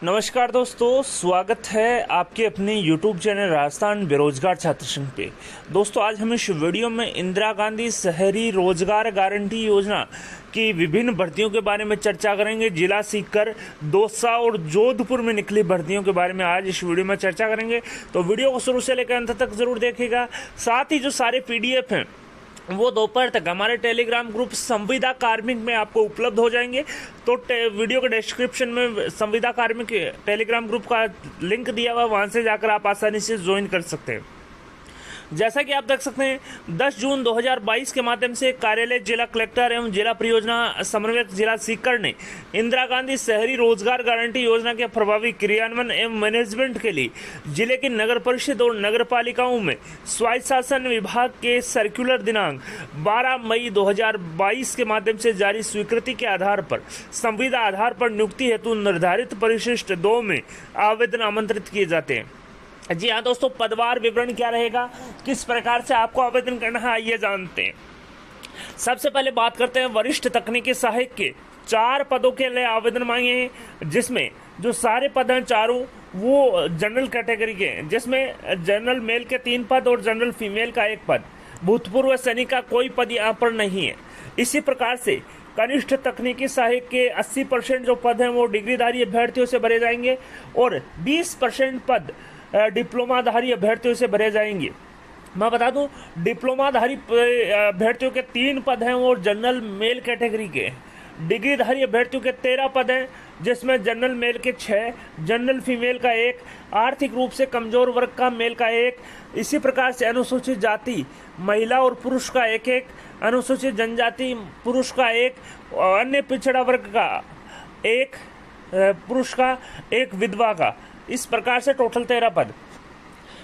नमस्कार दोस्तों, स्वागत है आपके अपने YouTube चैनल राजस्थान बेरोजगार छात्र संघ पे। दोस्तों, आज हम इस वीडियो में इंदिरा गांधी शहरी रोजगार गारंटी योजना की विभिन्न भर्तियों के बारे में चर्चा करेंगे। जिला सीकर, दौसा और जोधपुर में निकली भर्तियों के बारे में आज इस वीडियो में चर्चा करेंगे। तो वीडियो को शुरू से लेकर अंत तक जरूर देखिएगा। साथ ही जो सारे PDF हैं वो दोपहर तक हमारे टेलीग्राम ग्रुप संविदा कार्मिक में आपको उपलब्ध हो जाएंगे। तो वीडियो के डिस्क्रिप्शन में संविदा कार्मिक टेलीग्राम ग्रुप का लिंक दिया हुआ है, वहां से जाकर आप आसानी से ज्वाइन कर सकते हैं। जैसा कि आप देख सकते हैं, 10 जून 2022 के माध्यम से कार्यालय जिला कलेक्टर एवं जिला परियोजना समन्वयक जिला सीकर ने इंदिरा गांधी शहरी रोजगार गारंटी योजना के प्रभावी क्रियान्वयन एवं मैनेजमेंट के लिए जिले की नगर परिषद और नगर पालिकाओं में स्वायत्त शासन विभाग के सर्कुलर दिनांक 12 मई 2022 के माध्यम से जारी स्वीकृति के आधार पर संविदा आधार पर नियुक्ति हेतु निर्धारित परिशिष्ट 2 में आवेदन आमंत्रित किए जाते हैं। जी हाँ दोस्तों, पदवार विवरण क्या रहेगा, किस प्रकार से आपको आवेदन करना है, आइए जानते हैं। सबसे पहले बात करते हैं वरिष्ठ तकनीकी सहायक के 4 पदों के लिए आवेदन मांगे हैं, जिसमें जो सारे पद हैं चारों वो जनरल कैटेगरी के हैं, जिसमें जनरल मेल के 3 पद और जनरल फीमेल का 1 पद। भूतपूर्व सैनिक का कोई पद यहाँ पर नहीं है। इसी प्रकार से कनिष्ठ तकनीकी सहायक के 80% जो पद हैं वो डिग्रीधारी अभ्यर्थियों से भरे जाएंगे और 20% पद डिप्लोमाधारी अभ्यर्थियों से भरे जाएंगे। मैं बता दूं, डिप्लोमाधारी अभ्यर्थियों के 3 पद हैं वो जनरल मेल कैटेगरी के। डिग्रीधारी अभ्यर्थियों के 13 पद हैं, जिसमें जनरल मेल के 6, जनरल फीमेल का 1, आर्थिक रूप से कमजोर वर्ग का मेल का 1। इसी प्रकार से अनुसूचित जाति महिला और पुरुष का 1-1, अनुसूचित जनजाति पुरुष का 1, अन्य पिछड़ा वर्ग का 1 पुरुष का, 1 विधवा का। इस प्रकार से टोटल 13 पद।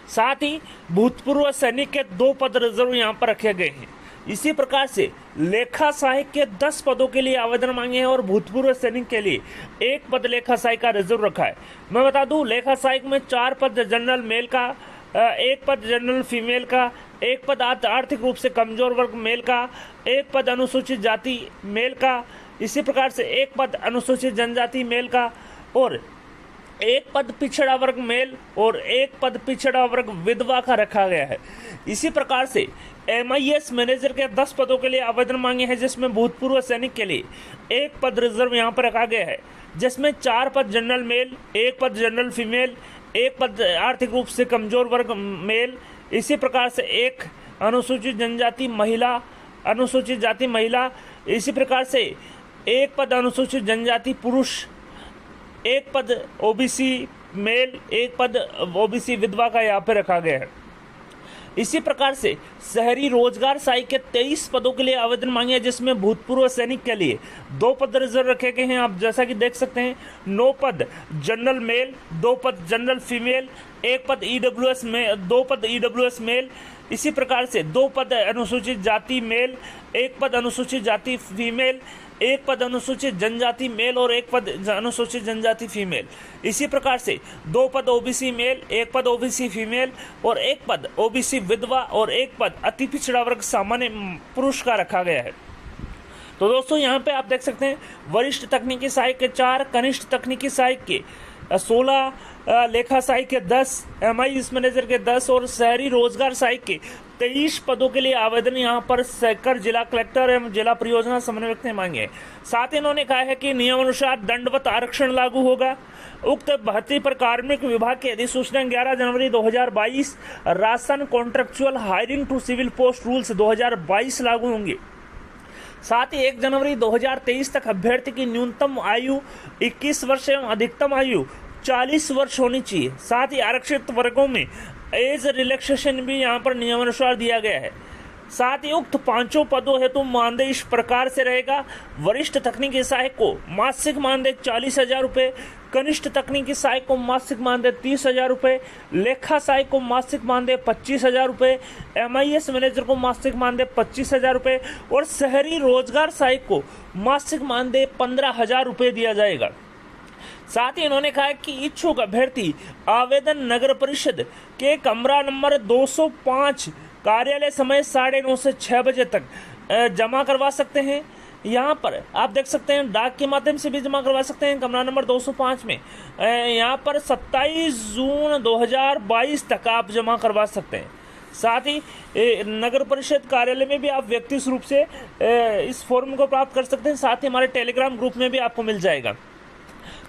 साथ ही भूतपूर्व सैनिक के 2 पद रिजर्व यहाँ पर रखे गए हैं। इसी प्रकार से लेखा सहायक के 10 पदों के लिए आवेदन मांगे हैं और भूतपूर्व सैनिक के लिए 1 पद लेखा सहायक का रिजर्व रखा है। मैं बता दूं, लेखा सहायक में 4 पद जनरल मेल का, 1 पद जनरल फीमेल का, 1 पद आर्थिक रूप से कमजोर वर्ग मेल का, 1 पद अनुसूचित जाति मेल का, इसी प्रकार से 1 पद अनुसूचित जनजाति मेल का और 1 पद पिछड़ा वर्ग मेल और 1 पद पिछड़ा वर्ग विधवा का रखा गया है। इसी प्रकार से MIS मैनेजर के 10 पदों के लिए आवेदन मांगे हैं, जिसमें भूतपूर्व सैनिक के लिए 1 पद रिजर्व यहाँ पर रखा गया है, जिसमें 4 पद जनरल मेल, 1 पद जनरल फीमेल, 1 पद आर्थिक रूप से कमजोर वर्ग मेल। इसी प्रकार से 1 अनुसूचित जनजाति महिला, अनुसूचित जाति महिला। इसी प्रकार से 1 पद अनुसूचित जनजाति पुरुष, 1 पद OBC मेल, 1 पद OBC विधवा का यहाँ पे रखा गया है। इसी प्रकार से शहरी रोजगार सहायक के 23 पदों के लिए आवेदन मांगे हैं, जिसमें भूतपूर्व सैनिक के लिए 2 पद रिजर्व रखे गए हैं। आप जैसा कि देख सकते हैं, 9 पद जनरल मेल, 2 पद जनरल फीमेल, 1 पद EWS में, 2 पद EWS मेल। इसी प्रकार से 2 पद अनुसूचित जाति मेल, 1 पद अनुसूचित जाति फीमेल, 1 पद अनुसूचित जनजाति मेल और 1 पद अनुसूचित जनजाति फीमेल। इसी प्रकार से 2 पद OBC मेल, 1 पद OBC फीमेल और 1 पद OBC विधवा और 1 पद अति पिछड़ा वर्ग सामान्य पुरुष का रखा गया है। तो दोस्तों, यहाँ पे आप देख सकते हैं वरिष्ठ तकनीकी सहायक के 4, कनिष्ठ तकनीकी सहायक के 16, लेखा सहायक के 10, MIS मैनेजर के 10 और शहरी रोजगार सहायक के 23 पदों के लिए आवेदन यहाँ पर सीकर जिला कलेक्टर एवं जिला परियोजना समन्वयक ने मांगे। साथ ही इन्होंने कहा है कि नियमानुसार दंडवत आरक्षण लागू होगा। उक्त भर्ती पर कार्मिक विभाग की अधिसूचना 11 जनवरी 2022 Rajasthan contractual hiring to civil post rules 2022 लागू होंगे। साथ ही 1 जनवरी 2023 तक अभ्यर्थी की न्यूनतम आयु 21 वर्ष एवं अधिकतम आयु 40 वर्ष होनी चाहिए। साथ ही आरक्षित वर्गों में एज रिलैक्सेशन भी यहाँ पर नियमानुसार दिया गया है। साथ ही उक्त 5 पदों हेतु मानदेय इस प्रकार से रहेगा। वरिष्ठ तकनीकी सहायक को मासिक मानदेय 40,000 रुपये, कनिष्ठ तकनीकी सहायक को मासिक मानदेय 30,000 रुपये, लेखा सहायक को मासिक मानदेय 25,000 रुपये, MIS मैनेजर को मासिक मानदेय 25,000 रुपये और शहरी रोजगार सहायक को मासिक मानदेय 15,000 रुपये दिया जाएगा। साथ ही इन्होंने कहा कि इच्छुक अभ्यर्थी आवेदन नगर परिषद के कमरा नंबर 205 कार्यालय समय 9:30 से 6 बजे तक जमा करवा सकते हैं। यहाँ पर आप देख सकते हैं डाक के माध्यम से भी जमा करवा सकते हैं कमरा नंबर 205 में। यहाँ पर 27 जून 2022 तक आप जमा करवा सकते हैं। साथ ही नगर परिषद कार्यालय में भी आप व्यक्तिगत रूप से इस फॉर्म को प्राप्त कर सकते हैं। साथ ही हमारे टेलीग्राम ग्रुप में भी आपको मिल जाएगा।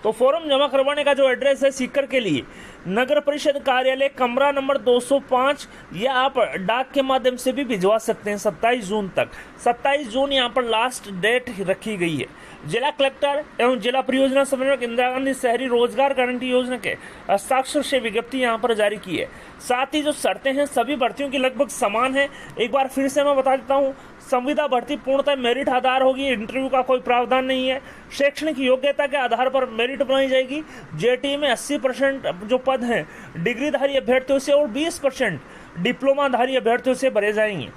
तो फॉर्म जमा करवाने का जो एड्रेस है सीकर के लिए नगर परिषद कार्यालय कमरा नंबर 205, या आप डाक के माध्यम से भी भिजवा सकते हैं 27 जून तक। 27 जून यहाँ पर लास्ट डेट रखी गई है। जिला कलेक्टर एवं जिला परियोजना समन्वयक इंदिरा गांधी शहरी रोजगार गारंटी योजना के हस्ताक्षर से विज्ञप्ति यहाँ पर जारी की है। साथ ही जो शर्तें हैं सभी भर्तियों की लगभग समान है। एक बार फिर से मैं बता देता हूँ, संविदा भर्ती पूर्णतः मेरिट आधार होगी, इंटरव्यू का कोई प्रावधान नहीं है। शैक्षणिक योग्यता के आधार पर मेरिट बनाई जाएगी। जेटी में 80% जो पद हैं डिग्रीधारी अभ्यर्थियों से और 20% डिप्लोमाधारी अभ्यर्थियों से भरे जाएंगे।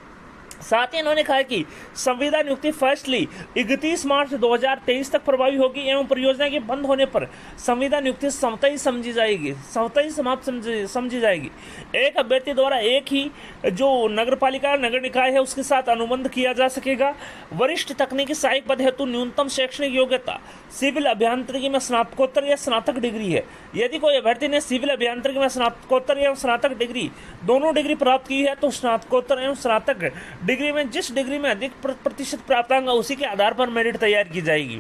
साथ ही इन्होंने कहा कि संविदा नियुक्ति फर्स्टली 31 मार्च 2023 तक प्रभावी होगी एवं परियोजना के बंद होने पर संविदा नियुक्ति स्वतः समाप्त समझी जाएगी। एक अभ्यर्थी द्वारा एक ही जो नगरपालिका नगर निकाय है उसके साथ अनुबंध किया जा सकेगा। वरिष्ठ तकनीकी सहायक पद हेतु न्यूनतम शैक्षणिक योग्यता सिविल अभियांत्रिकी में स्नातकोत्तर या स्नातक डिग्री है। यदि कोई अभ्यर्थी ने सिविल अभियांत्रिकी में स्नातकोत्तर या स्नातक डिग्री दोनों डिग्री प्राप्त की है तो स्नातकोत्तर एवं स्नातक डिग्री में जिस डिग्री में अधिक प्रतिशत प्राप्तांक उसी के आधार पर मेरिट तैयार की जाएगी।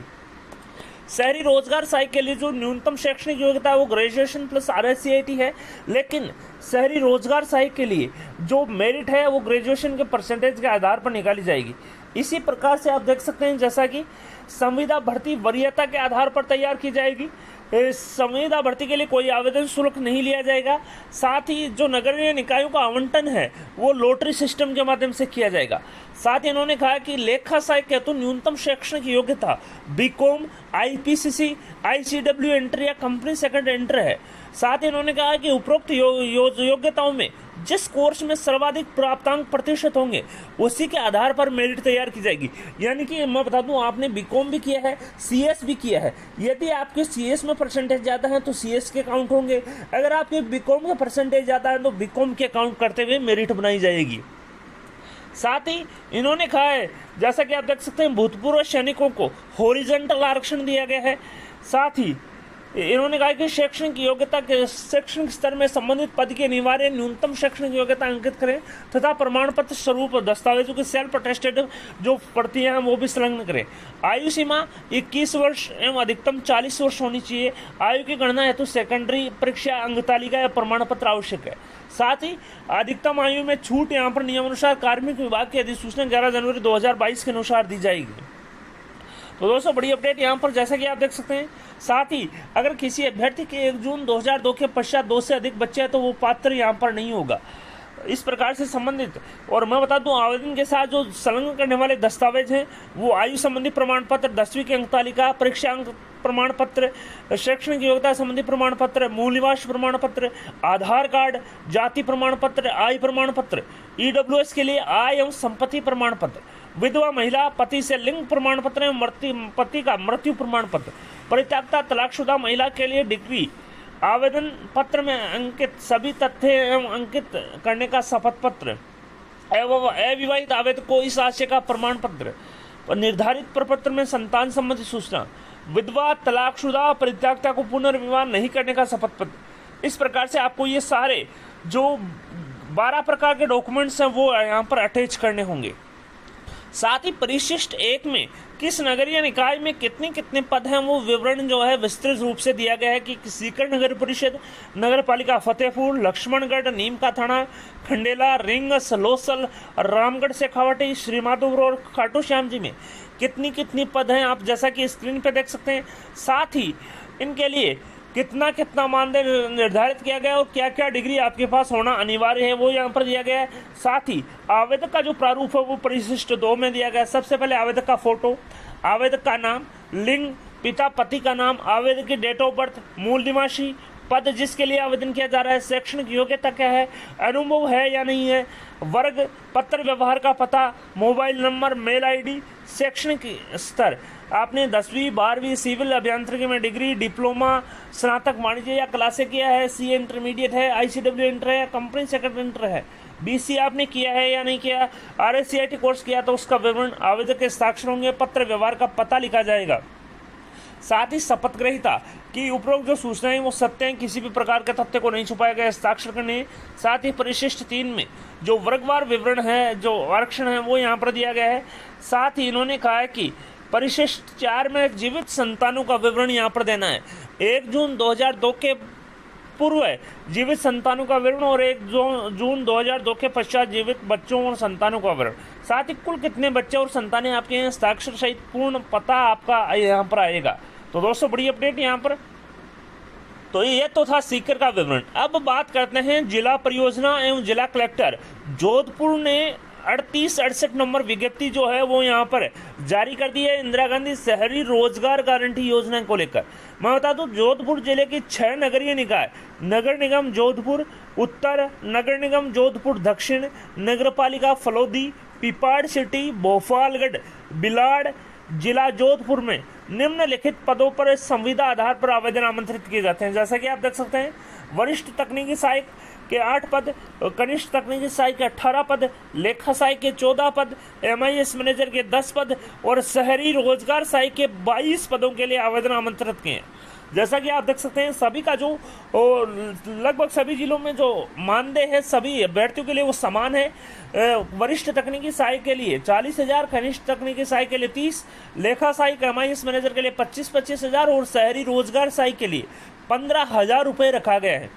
शहरी रोजगार सहायक के लिए जो न्यूनतम शैक्षणिक योग्यता है वो ग्रेजुएशन प्लस RSCIT है, लेकिन शहरी रोजगार सहायक के लिए जो मेरिट है वो ग्रेजुएशन के परसेंटेज के आधार पर निकाली जाएगी। इसी प्रकार से आप देख सकते हैं जैसा कि संविदा भर्ती वरीयता के आधार पर तैयार की जाएगी। संविदा भर्ती के लिए कोई आवेदन शुल्क नहीं लिया जाएगा। साथ ही जो नगरीय निकायों का आवंटन है वो लॉटरी सिस्टम के माध्यम से किया जाएगा। साथ ही इन्होंने कहा कि लेखा सहायक हेतु न्यूनतम शैक्षणिक योग्यता BCom, IPCC, ICW एंटर या कंपनी सेकंड एंटर है। साथ ही इन्होंने कहा कि उपरोक्त योग्यताओं में जिस कोर्स में सर्वाधिक प्राप्तांक प्रतिशत होंगे उसी के आधार पर मेरिट तैयार की जाएगी। यानी कि मैं बता दूं, आपने BCom भी किया है, CS भी किया है। यदि आपके CS में परसेंटेज ज़्यादा है तो CS के काउंट होंगे। अगर आपके BCom का परसेंटेज ज़्यादा है तो BCom के काउंट करते हुए मेरिट बनाई जाएगी। साथ ही इन्होंने कहा है, जैसा कि आप देख सकते हैं, भूतपूर्व सैनिकों को हॉरिजॉन्टल आरक्षण दिया गया है। साथ ही इन्होंने कहा कि शैक्षणिक योग्यता के शैक्षणिक स्तर में संबंधित पद की अनिवार्य न्यूनतम शैक्षणिक योग्यता अंकित करें तथा प्रमाण पत्र स्वरूप दस्तावेजों की सेल्फ अटेस्टेड जो प्रतियां हैं वो भी संलग्न करें। आयु सीमा 21 वर्ष एवं अधिकतम 40 वर्ष होनी चाहिए। आयु की गणना हेतु सेकेंडरी परीक्षा अंकतालिका या प्रमाण पत्र आवश्यक है। साथ ही अधिकतम आयु में छूट यहाँ पर नियमानुसार कार्मिक विभाग की अधिसूचना 11 जनवरी 2022 के अनुसार दी जाएगी। तो दोस्तों बड़ी अपडेट यहाँ पर जैसा कि आप देख सकते हैं। साथ ही अगर किसी अभ्यर्थी के 1 जून 2002 के पश्चात 2 से अधिक बच्चे हैं तो वो पात्र यहाँ पर नहीं होगा। इस प्रकार से संबंधित, और मैं बता दूं, आवेदन के साथ जो संलग्न करने वाले दस्तावेज हैं वो आयु संबंधी प्रमाण पत्र, 10वीं की अंकतालिका, परीक्षा अंक प्रमाण पत्र, शैक्षणिक योग्यता संबंधी प्रमाण पत्र, मूल निवास प्रमाण पत्र, आधार कार्ड, जाति प्रमाण पत्र, आय प्रमाण पत्र, EWS के लिए आय एवं संपत्ति प्रमाण पत्र, विधवा महिला पति से लिंग प्रमाण पत्र एवं पति का मृत्यु प्रमाण पत्र, परित्यक्ता तलाकशुदा महिला के लिए डिग्री, आवेदन पत्र में अंकित सभी तथ्य एवं अंकित करने का शपथ पत्र एवं अविवाहित आवेदक को इस आशय का प्रमाण पत्र, निर्धारित प्रपत्र में संतान संबंधी सूचना, विधवा तलाकशुदा परित्यक्ता को पुनर्विवाह नहीं करने का शपथ पत्र। इस प्रकार से आपको ये सारे जो 12 प्रकार के डॉक्यूमेंट्स हैं वो यहाँ पर अटैच करने होंगे। साथ ही परिशिष्ट 1 में किस नगरीय निकाय में कितने पद हैं वो विवरण जो है विस्तृत रूप से दिया गया है कि सीकर नगर परिषद, नगर पालिका फतेहपुर, लक्ष्मणगढ़, नीम का थाना, खंडेला, रिंग, सलोसल, रामगढ़, शेखावाटी, श्रीमाधोपुर और खाटू श्याम जी में कितनी पद हैं आप जैसा कि स्क्रीन पे देख सकते हैं। साथ ही इनके लिए कितना मानदेय निर्धारित किया गया और क्या क्या डिग्री आपके पास होना अनिवार्य है वो यहाँ पर दिया गया है। साथ ही आवेदक का जो प्रारूप है वो परिशिष्ट 2 में दिया गया है। सबसे पहले आवेदक का फोटो, आवेदक का नाम, लिंग, पिता पति का नाम, आवेदक की डेट ऑफ बर्थ, मूल निवासी, पद जिसके लिए आवेदन किया जा रहा है, शैक्षणिक योग्यता क्या है, अनुभव है या नहीं है, वर्ग, पत्र व्यवहार का पता, मोबाइल नंबर, मेल ID, शैक्षणिक स्तर, आपने 10वीं 12वीं सिविल अभियांत्रिकी में डिग्री, डिप्लोमा, स्नातक वाणिज्य या कला से किया है, सीए इंटरमीडिएट है, आईसीडब्ल्यू इंटर है, कंपनी सेक्रेटरी इंटर है, बीसी आपने किया है या नहीं किया, आरएससीआईटी कोर्स किया तो उसका विवरण, आवेदक के हस्ताक्षर होंगे, पत्र व्यवहार का पता लिखा जाएगा। साथ ही शपथ ग्रहीता कि उपरोक्त जो सूचनाएं वो सत्य हैं, किसी भी प्रकार के तथ्य को नहीं छुपाया गया, हस्ताक्षर करने। साथ ही परिशिष्ट 3 में जो वर्गवार विवरण है, जो आरक्षण है, वो यहाँ पर दिया गया है। साथ ही इन्होंने कहा है कि परिशिष्ट 4 में जीवित संतानों का विवरण यहाँ पर देना है। 1 जून 2002 के पूर्व जीवित संतानों का विवरण और 1 जून 2002 के पश्चात जीवित बच्चों और संतानों का विवरण। साथ ही कुल कितने बच्चे और संतानें आपके हैं, हस्ताक्षर सहित पूर्ण पता आपका यहाँ पर आएगा। तो दोस्तों बड़ी अपडेट यहाँ पर। तो ये तो था सीकर का विवरण। अब बात करते हैं जिला परियोजना एवं जिला कलेक्टर जोधपुर ने 3868 नंबर विज्ञप्ति जो है वो यहाँ पर जारी कर दी है इंदिरा गांधी शहरी रोजगार गारंटी योजना को लेकर। मैं बता दूं जोधपुर जिले की 6 नगरीय निकाय, नगर निगम जोधपुर उत्तर, नगर निगम जोधपुर दक्षिण, नगर पालिका फलोदी, पिपाड़ सिटी, भोपालगढ़, बिलाड़, जिला जोधपुर में निम्नलिखित पदों पर संविदा आधार पर आवेदन आमंत्रित किए जाते हैं। जैसा कि आप देख सकते हैं, वरिष्ठ तकनीकी सहायक के 8 पद, कनिष्ठ तकनीकी सहायक के 18 पद, लेखा सहायक के 14 पद, MIS मैनेजर के 10 पद और शहरी रोजगार सहायक के 22 पदों के लिए आवेदन आमंत्रित किए हैं। जैसा कि आप देख सकते हैं, सभी का जो लगभग सभी जिलों में जो मानदेय है सभी अभ्यर्थियों के लिए वो समान है। वरिष्ठ तकनीकी सहायक के लिए 40,000, कनिष्ठ तकनीकी सहायक के लिए 30, लेखा सहायक MIS मैनेजर के लिए 25-25 हज़ार और शहरी रोजगार सहायक के लिए 15,000 रुपये रखा गया है।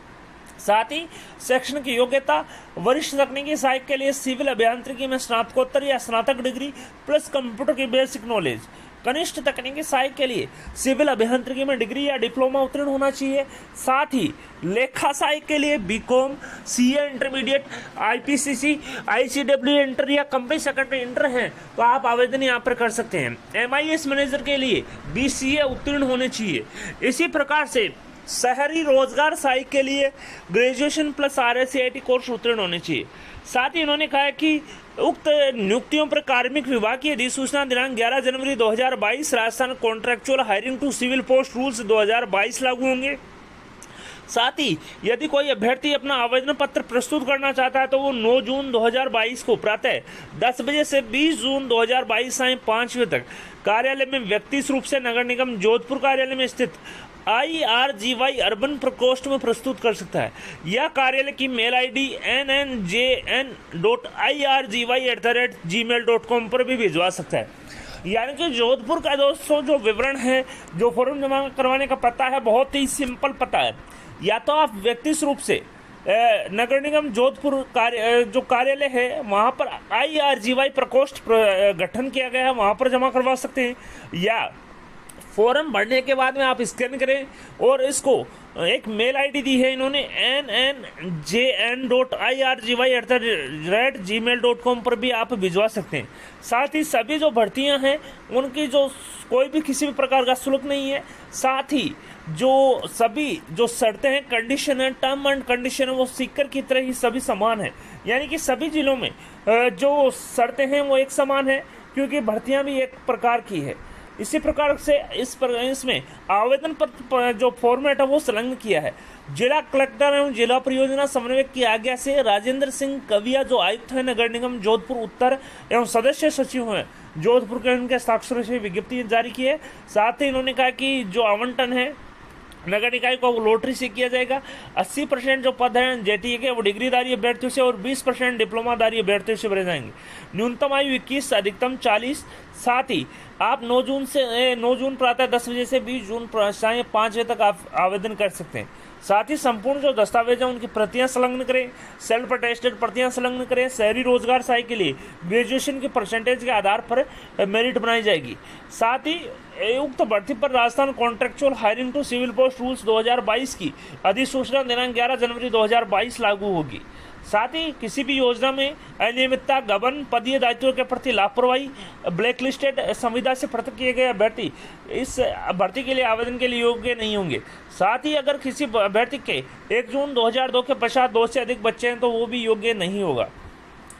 साथ ही शैक्षणिक योग्यता वरिष्ठ तकनीकी सहायक के लिए सिविल अभियांत्रिकी में स्नातकोत्तर या स्नातक डिग्री प्लस कंप्यूटर की बेसिक नॉलेज। कनिष्ठ तकनीकी सहायक के लिए सिविल अभियांत्रिकी में डिग्री या डिप्लोमा उत्तीर्ण होना चाहिए। साथ ही लेखा सहायक के लिए B Com, CA intermediate, IPCC, ICW inter या कंपनी सेक्रेटरी इंटर हैं तो आप आवेदन यहाँ पर कर सकते हैं। MIS मैनेजर के लिए BCA उत्तीर्ण होने चाहिए। इसी प्रकार से शहरी रोजगार सहायक के लिए ग्रेजुएशन प्लस RSCIT कोर्स उत्तीर्ण होने चाहिए। साथ ही इन्होंने कहा कि उक्त नियुक्तियों पर कार्मिक विभाग की अधिसूचना दिनांक 11 जनवरी 2022 Rajasthan contractual hiring to civil post rules 2022 लागू होंगे। साथ ही यदि कोई अभ्यर्थी अपना आवेदन पत्र प्रस्तुत करना चाहता है तो वो 9 जून 2022 को प्रातः 10 बजे से 20 जून 2022 सायं 5 बजे तक कार्यालय में व्यक्तिगत रूप से नगर निगम जोधपुर कार्यालय में स्थित IRGY अर्बन प्रकोष्ठ में प्रस्तुत कर सकता है। यह कार्यालय की मेल ID nnjn.irgy@gmail.com पर भी भिजवा सकता है। यानी कि जोधपुर का दोस्तों जो विवरण है, जो फॉर्म जमा करवाने का पता है, बहुत ही सिंपल पता है। या तो आप व्यक्तिगत रूप से नगर निगम जोधपुर जो कार्यालय है वहाँ पर IRGY प्रकोष्ठ गठन किया गया है, वहाँ पर जमा करवा सकते हैं, या फॉर्म भरने के बाद में आप स्कैन करें और इसको एक मेल ID दी है इन्होंने nnjn.irgy@gmail.com पर भी आप भिजवा सकते हैं। साथ ही सभी जो भर्तियां हैं उनकी जो कोई भी किसी भी प्रकार का शुल्क नहीं है। साथ ही जो सभी जो शर्तें हैं, कंडीशन है, टर्म एंड कंडीशन है, वो सीकर की तरह ही सभी समान है। यानी कि सभी जिलों में जो शर्तें हैं वो एक समान है, क्योंकि भर्तियां भी एक प्रकार की है। इसी प्रकार से इसमें आवेदन पत्र जो फॉर्मेट है वो संलग्न किया है। जिला कलेक्टर एवं जिला परियोजना समन्वयक की आज्ञा से राजेंद्र सिंह कविया जो आयुक्त है नगर निगम जोधपुर उत्तर एवं सदस्य सचिव हैं जोधपुर के, उनके हस्ताक्षर से विज्ञप्ति जारी की है। साथ ही इन्होंने कहा कि जो आवंटन है नगर निकाय को लॉटरी से किया जाएगा। 80% जो पद हैं JTA के वो डिग्रीधारी अभ्यर्थियों से और 20% डिप्लोमाधारी अभ्यर्थियों से भरे जाएंगे। न्यूनतम आयु 21, अधिकतम 40। साथ ही आप 9 जून प्रातः 10 बजे से 20 जून सायं 5 बजे तक आप आवेदन कर सकते हैं। साथ ही संपूर्ण जो दस्तावेज हैं उनकी प्रतियां संलग्न करें, सेल्फ अटेस्टेड प्रतियां संलग्न करें। शहरी रोजगार सहायक के लिए ग्रेजुएशन के परसेंटेज के आधार पर मेरिट बनाई जाएगी। साथ ही उक्त भर्ती पर Rajasthan contractual hiring to civil post rules 2022 की अधिसूचना दिनांक 11 जनवरी 2022 लागू होगी। साथ ही किसी भी योजना में अनियमितता, गबन, पदीय दायित्वों के प्रति लापरवाही, ब्लैक लिस्टेड, संविदा से पृथक किए गए अभ्यर्थी इस भर्ती के लिए आवेदन के लिए योग्य नहीं होंगे। साथ ही अगर किसी अभ्यर्थी के 1 जून 2002 के पश्चात 2 से अधिक बच्चे हैं तो वो भी योग्य नहीं होगा।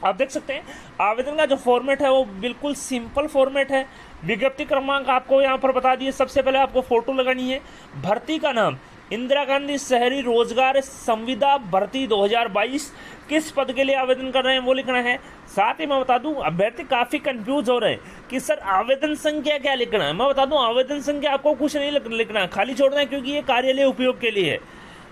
आप देख सकते हैं आवेदन का जो फॉर्मेट है वो बिल्कुल सिंपल फॉर्मेट है। विज्ञप्ति क्रमांक आपको यहाँ पर बता दिए। सबसे पहले आपको फोटो लगानी है। भर्ती का नाम इंदिरा गांधी शहरी रोजगार संविदा भर्ती 2022, किस पद के लिए आवेदन कर रहे हैं वो लिखना है। साथ ही मैं बता दूं, अभ्यर्थी काफी कंफ्यूज हो रहे हैं कि सर आवेदन संख्या क्या लिखना है। मैं बता दूं, आवेदन संख्या आपको कुछ नहीं लिखना है, खाली छोड़ना है, क्योंकि ये कार्यालय उपयोग के लिए है।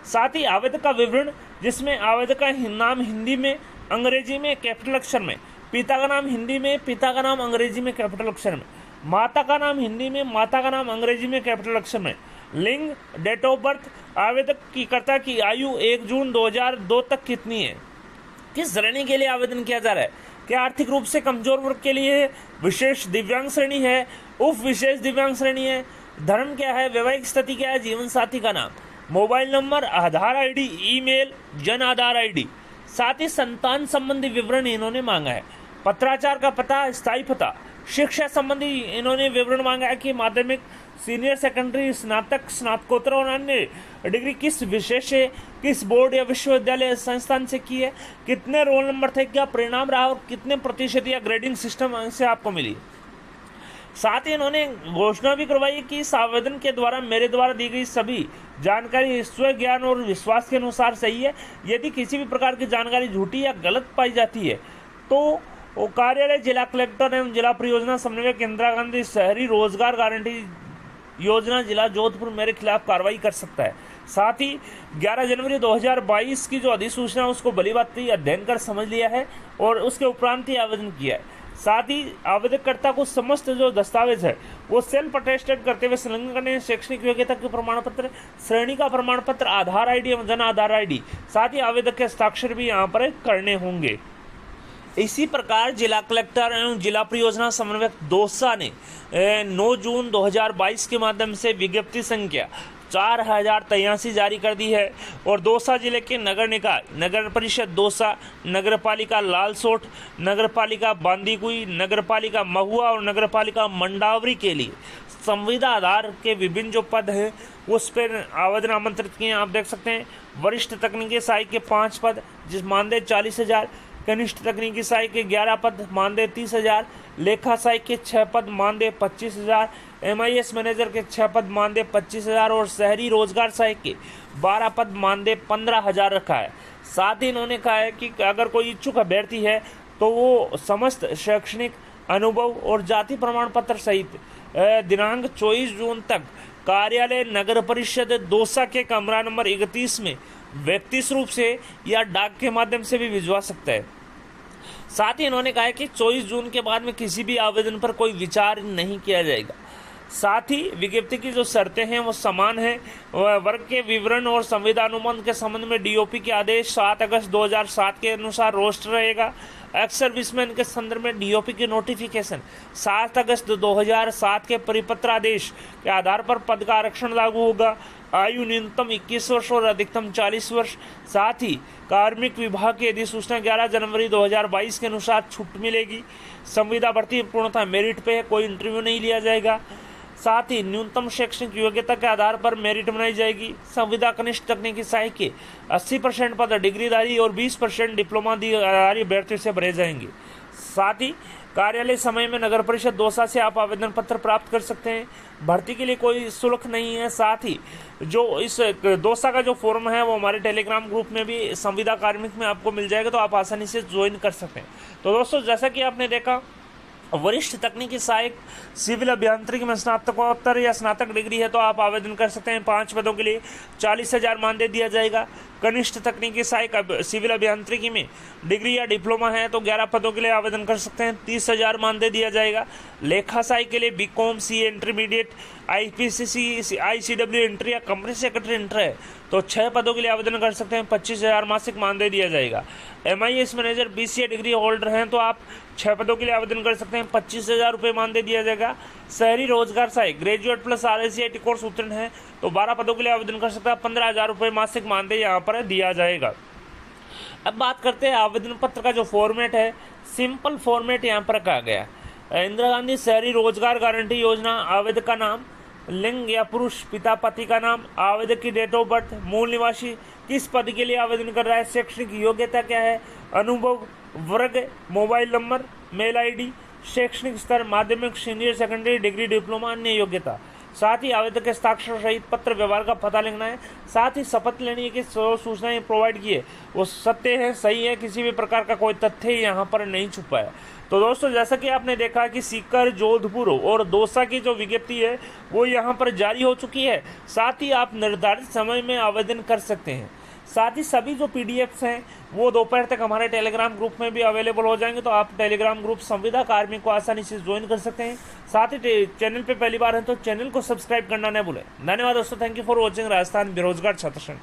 साथ ही आवेदक का विवरण, जिसमें आवेदक का नाम हिंदी में, अंग्रेजी में कैपिटल अक्षर में, पिता का नाम हिंदी में, पिता का नाम अंग्रेजी में कैपिटल अक्षर में, माता का नाम हिंदी में, माता का नाम अंग्रेजी में कैपिटल अक्षर में, लिंग, डेट ऑफ बर्थ, आवेदक की कर्ता की आयु 1 जून 2002 तक कितनी है, किस श्रेणी के लिए आवेदन किया जा रहा है, क्या आर्थिक रूप से कमजोर वर्ग के लिए है, विशेष दिव्यांग श्रेणी है, उप विशेष दिव्यांग श्रेणी है, धर्म क्या है, वैवाहिक स्थिति क्या है, जीवन साथी का नाम, मोबाइल नंबर, आधार ID, email, Jan Aadhaar ID. साथ ही संतान संबंधी विवरण इन्होंने मांगा है। पत्राचार का पता, स्थायी पता। शिक्षा संबंधी इन्होंने विवरण मांगा है कि माध्यमिक, सीनियर सेकेंडरी, स्नातक, स्नातकोत्तर और अन्य डिग्री किस विषय से, किस बोर्ड या विश्वविद्यालय संस्थान से की है, कितने रोल नंबर थे, क्या परिणाम रहा और कितने प्रतिशत या ग्रेडिंग सिस्टम से आपको मिली। साथ ही इन्होंने घोषणा भी करवाई कि इस आवेदन के द्वारा मेरे द्वारा दी गई सभी जानकारी स्व ज्ञान और विश्वास के अनुसार सही है। यदि किसी भी प्रकार की जानकारी झूठी या गलत पाई जाती है तो वो कार्यालय जिला कलेक्टर एवं जिला परियोजना समन्वयक इंदिरा गांधी शहरी रोजगार गारंटी योजना जिला जोधपुर मेरे खिलाफ कार्रवाई कर सकता है। साथ ही 11 जनवरी 2022 की जो अधिसूचना उसको भलीभांति अध्ययन कर समझ लिया है और उसके उपरांत ही आवेदन किया है। साथ ही आवेदनकर्ता को समस्त जो दस्तावेज है वो सेल्फ अटेस्टेड करते हुए संलग्न करने, शैक्षणिक योग्यता के प्रमाण पत्र, श्रेणी का प्रमाण पत्र, आधार आईडी एवं जन आधार आईडी, साथ ही आवेदक के हस्ताक्षर भी यहाँ पर करने होंगे। इसी प्रकार जिला कलेक्टर एवं जिला परियोजना समन्वयक दौसा ने 9 जून 2022 के माध्यम से विज्ञप्ति संख्या 4083 जारी कर दी है और दौसा जिले के नगर निकाय, नगर परिषद दौसा, नगर पालिका लालसोट, नगर पालिका बांदीकुई, नगर पालिका महुआ और नगर पालिका मंडावरी के लिए संविदा आधार के विभिन्न जो पद हैं उस पर आवेदन आमंत्रित किए हैं। आप देख सकते हैं वरिष्ठ तकनीकी सहायक के 5 पद, जिस मानदेय 40,000, कनिष्ठ तकनीकी सहायक के 11 पद, मानदेय 30,000, लेखा सहायक के 6 पद, मानदेय 25,000, MIS मैनेजर के 6 पद, मानदेय 25,000 और शहरी रोजगार सहायक के 12 पद, मानदेय 15,000 रखा है। साथ ही इन्होंने कहा है कि अगर कोई इच्छुक अभ्यर्थी है तो वो समस्त शैक्षणिक अनुभव और जाति प्रमाण पत्र सहित दिनांक 24 जून तक कार्यालय नगर परिषद दौसा के कमरा नंबर 31 में व्यक्तिगत रूप से या डाक के माध्यम से भी भिजवा सकता है। साथ ही इन्होंने कहा है कि 24 जून के बाद में किसी भी आवेदन पर कोई विचार नहीं किया जाएगा। साथ ही विज्ञप्ति की जो शर्तें हैं वो समान हैं। वर्ग के विवरण और संविदा अनुबंध के संबंध में DOP के आदेश 7 अगस्त 2007 के अनुसार रोस्टर रहेगा। एक्स सर्विसमैन के संदर्भ में DOP की नोटिफिकेशन 7 अगस्त 2007 के परिपत्र आदेश के आधार पर पद का आरक्षण लागू होगा। आयु न्यूनतम 21 वर्ष और अधिकतम 40 वर्ष। साथ ही कार्मिक विभाग की अधिसूचना 11 जनवरी 2022 के अनुसार छूट मिलेगी। संविदा भर्ती पूर्णतः मेरिट पे है, कोई इंटरव्यू नहीं लिया जाएगा। साथ ही न्यूनतम शैक्षणिक योग्यता के आधार पर मेरिट बनाई जाएगी। संविदा कनिष्ठ तकनीकी सहायक के 80% पद डिग्रीधारी और 20% डिप्लोमाधारी अभ्यर्थियों से भरे जाएंगे। साथ ही कार्यालय समय में नगर परिषद दौसा से आप आवेदन पत्र प्राप्त कर सकते हैं। भर्ती के लिए कोई शुल्क नहीं है। साथ ही जो इस दौसा का जो फॉर्म है वो हमारे टेलीग्राम ग्रुप में भी संविदा कार्मिक में आपको मिल जाएगा, तो आप आसानी से ज्वाइन कर सकते हैं। तो दोस्तों, जैसा कि आपने देखा, वरिष्ठ तकनीकी सहायक सिविल अभियांत्रिकी में स्नातकोत्तर या स्नातक डिग्री है तो आप आवेदन कर सकते हैं। 5 पदों के लिए 40,000 मानदेय दिया जाएगा। कनिष्ठ तकनीकी सहायक सिविल अभियांत्रिकी में डिग्री या डिप्लोमा है तो 11 पदों के लिए आवेदन कर सकते हैं, 30,000 मानदेय दिया जाएगा। लेखा सहायक के लिए BCom, CA intermediate, IPCC, ICW inter या कंपनी सेक्रेटरी इंटर है तो 6 पदों के लिए आवेदन कर सकते हैं, 25,000 मासिक मानदेय दिया जाएगा। MIS manager BCA degree holder हैं तो आप 6 पदों के लिए आवेदन कर सकते हैं, 25,000 रुपये मानदेय दिया जाएगा। शहरी रोजगार सहायक ग्रेजुएट प्लस RSCIT कोर्स उत्तीर्ण है तो 12 पदों के लिए आवेदन कर सकता है, 15,000 रुपये मासिक मानदेय यहाँ पर दिया जाएगा। अब बात करते हैं आवेदन पत्र का जो फॉर्मेट है, सिंपल फॉर्मेट यहाँ पर कहा गया। इंदिरा गांधी शहरी रोजगार गारंटी योजना, आवेदक का नाम, लिंग या पुरुष, पिता पति का नाम, आवेदक की डेट ऑफ बर्थ, मूल निवासी, किस पद के लिए आवेदन कर रहा है, शैक्षणिक योग्यता क्या है, अनुभव, वर्ग, मोबाइल नंबर, मेल ID, शैक्षणिक स्तर माध्यमिक, सीनियर सेकेंडरी, डिग्री, डिप्लोमा, अन्य योग्यता। साथ ही आवेदक के हस्ताक्षर सहित पत्र व्यवहार का पता लिखना है। साथ ही शपथ लेनी है कि जो सूचनाएं प्रोवाइड की है वो सत्य है, सही है, किसी भी प्रकार का कोई तथ्य यहाँ पर नहीं छुपा है। तो दोस्तों जैसा कि आपने देखा कि सीकर, जोधपुर और दौसा की जो विज्ञप्ति है वो यहाँ पर जारी हो चुकी है। साथ ही आप निर्धारित समय में आवेदन कर सकते हैं। साथ ही सभी जो पीडीएफ्स हैं वो दोपहर तक हमारे टेलीग्राम ग्रुप में भी अवेलेबल हो जाएंगे, तो आप टेलीग्राम ग्रुप संविदा कार्मिक को आसानी से ज्वाइन कर सकते हैं। साथ ही चैनल पे पहली बार है तो चैनल को सब्सक्राइब करना न भूलें। धन्यवाद दोस्तों, thank you for watching Rajasthan बेरोजगार छात्र संघ।